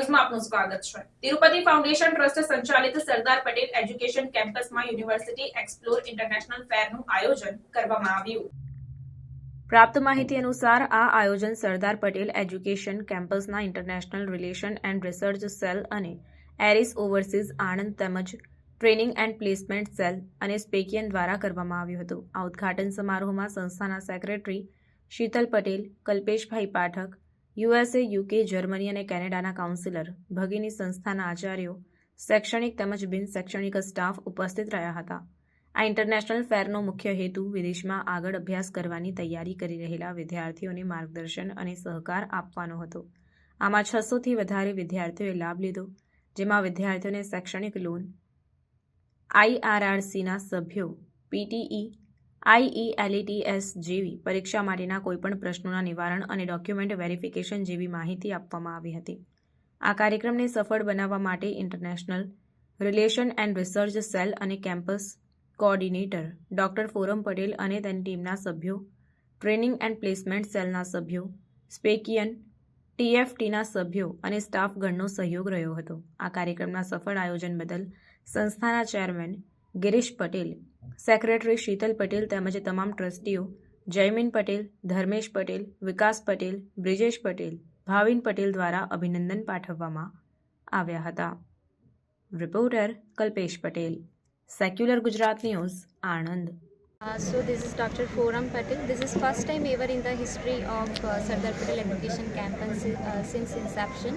ન્યૂઝમાં આપનું સ્વાગત છે। તિરુપતિ ફાઉન્ડેશન ટ્રસ્ટ સંચાલિત સરદાર પટેલ એજ્યુકેશન કેમ્પસમાં યુનિવર્સિટી એક્સપ્લોર ઇન્ટરનેશનલ ફેરનું આયોજન કરવામાં આવ્યું। પ્રાપ્ત માહિતી અનુસાર આ આયોજન સરદાર પટેલ એજ્યુકેશન કેમ્પસના international relation and research cell અને એરિસ ઓવરસીઝ આણંદ તેમજ ટ્રેનિંગ એન્ડ પ્લેસમેન્ટ સેલ અને સ્પેકિયન દ્વારા કરવામાં આવ્યું હતું। આ ઉદ્ઘાટન સમારોહમાં સંસ્થાના secretary Sheetal Patel, Kalpeshbhai Pathak, USA, UK, Germany અને કેનેડાના કાઉન્સિલર, ભગીની સંસ્થાના આચાર્યો, શૈક્ષણિક તેમજ બિન શૈક્ષણિક સ્ટાફ ઉપસ્થિત રહ્યા હતા। આ ઇન્ટરનેશનલ ફેરનો મુખ્ય હેતુ વિદેશમાં આગળ અભ્યાસ કરવાની તૈયારી કરી રહેલા વિદ્યાર્થીઓને માર્ગદર્શન અને સહકાર આપવાનો હતો। આમાં 600થી વધારે વિદ્યાર્થીઓએ લાભ લીધો, જેમાં વિદ્યાર્થીઓને શૈક્ષણિક લોન, IRRCના સભ્યો, PTE, IELTS જેવી પરીક્ષા માટેના કોઈપણ પ્રશ્નોના નિવારણ અને ડોક્યુમેન્ટ વેરિફિકેશન જેવી માહિતી આપવામાં આવી હતી। આ કાર્યક્રમને સફળ બનાવવા માટે international relation and research cell અને campus coordinator doctor Foram Patel અને તેની ટીમના સભ્યો, ટ્રેનિંગ એન્ડ પ્લેસમેન્ટ સેલના સભ્યો, સ્પેકિયન, TFTના સભ્યો અને સ્ટાફગણનો સહયોગ રહ્યો હતો। આ કાર્યક્રમના સફળ આયોજન બદલ સંસ્થાના ચેરમેન ગિરીશ પટેલ, સેક્રેટરી શીતલ પટેલ તેમજ તમામ ટ્રસ્ટીઓ જયમીન પટેલ, ધર્મેશ પટેલ, વિકાસ પટેલ, બ્રિજેશ પટેલ, ભાવિન પટેલ દ્વારા અભિનંદન પાઠવવામાં આવ્યા હતા। Reporter Kalpesh Patel, secular Gujarat news, Anand. So this is Dr. Foram Patel. This is first time ever in the history of Sardar Patel Education Campus since inception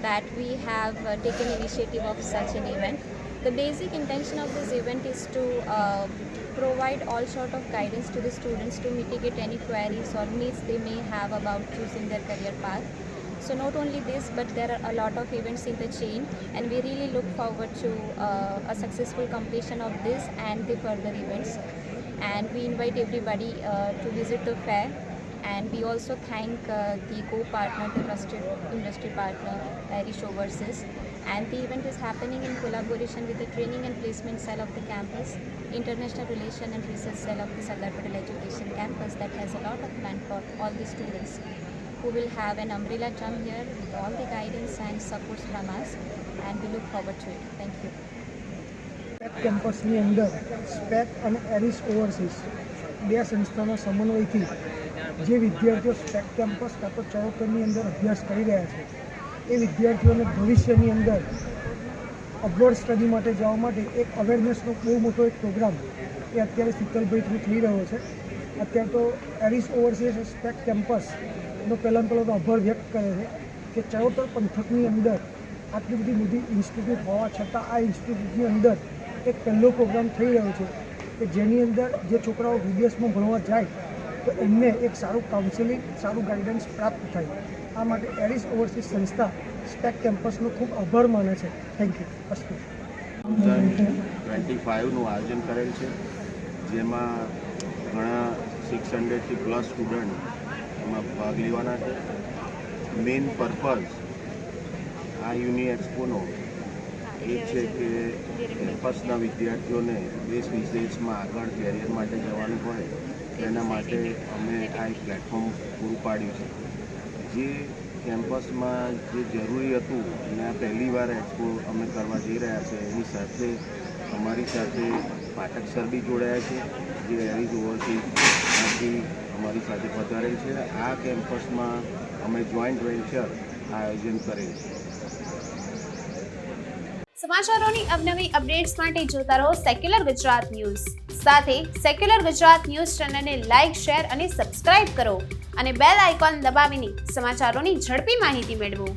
that we have taken initiative of such an event. The basic intention of this event is to provide all sort of guidance to the students to mitigate any queries or needs they may have about choosing their career path. So not only this, but there are a lot of events in the chain, and we really look forward to a successful completion of this and the further events. And we invite everybody to visit the fair, and we also thank the co-partner, the trusted industry partner, Irish Overseas. And the event is happening in collaboration with the training and placement cell of the campus, international relation and research cell of the Sardar Patel Education Campus that has a lot of plan for all the students, who will have an umbrella term here with all the guidance and supports from us, and we look forward to it. Thank you. કેમ્પસની અંદર spec અને Aeris overseas બે સંસ્થાના સમન્વયથી જે વિદ્યાર્થીઓ spec campus કાં તો ચરોતરની અંદર અભ્યાસ કરી રહ્યા છે એ વિદ્યાર્થીઓને ભવિષ્યની અંદર અબ્રોડ સ્ટડી માટે જવા માટે એક અવેરનેસનો બહુ મોટો એક પ્રોગ્રામ એ અત્યારે શીતલભાઈ થ્રુ થઈ રહ્યો છે। અત્યારે તો એરિસ ઓવરસીઝ સ્પેક કેમ્પસનો પહેલાં તો આભાર વ્યક્ત કરે છે કે ચરોતર પંથકની અંદર આટલી બધી મોટી ઇન્સ્ટિટ્યૂટ હોવા છતાં આ ઇન્સ્ટિટ્યૂટની અંદર એક પહેલો પ્રોગ્રામ થઈ રહ્યો છે કે જેની અંદર જે છોકરાઓ વિદેશમાં ભણવા જાય તો એમને એક સારું કાઉન્સેલિંગ, સારું ગાઈડન્સ પ્રાપ્ત થાય। આ માટે એરિસ ઓવરસીઝ સંસ્થા સ્પેક કેમ્પસનો ખૂબ આભાર માને છે। Thank you. અસ્તુ 25નું આયોજન કરેલ છે, જેમાં ઘણા 600થી પ્લસ સ્ટુડન્ટ એમાં ભાગ લેવાના છે। મેઇન પર્પઝ આ યુનિ એક્સપોનો એ છે કે કેમ્પસના વિદ્યાર્થીઓને દેશ વિદેશમાં આગળ કેરિયર માટે જવાનું હોય તેના માટે અમે આ એક પ્લેટફોર્મ પૂરું પાડ્યું છે। જે કેમ્પસમાં જે જરૂરી હતું અને આ પહેલીવાર એક્સપો અમે કરવા જઈ રહ્યા છે, એની સાથે અમારી સાથે પાઠક સર બી જોડાયા છે, જે એરિસ ઓવરસીઝમાંથી અમારી સાથે પધારેલ છે। આ કેમ્પસમાં અમે જોઈન્ટ વેન્ચર આયોજન કરેલ છે। સમાચારોની અવનવી અપડેટ્સ માટે જોતા રહો સેક્યુલર ગુજરાત ન્યૂઝ। સાથે સેક્યુલર ગુજરાત ન્યૂઝ ચેનલને લાઇક, શેર અને સબસ્ક્રાઇબ કરો અને બેલ આઇકોન દબાવીને સમાચારોની ઝડપી માહિતી મેળવો।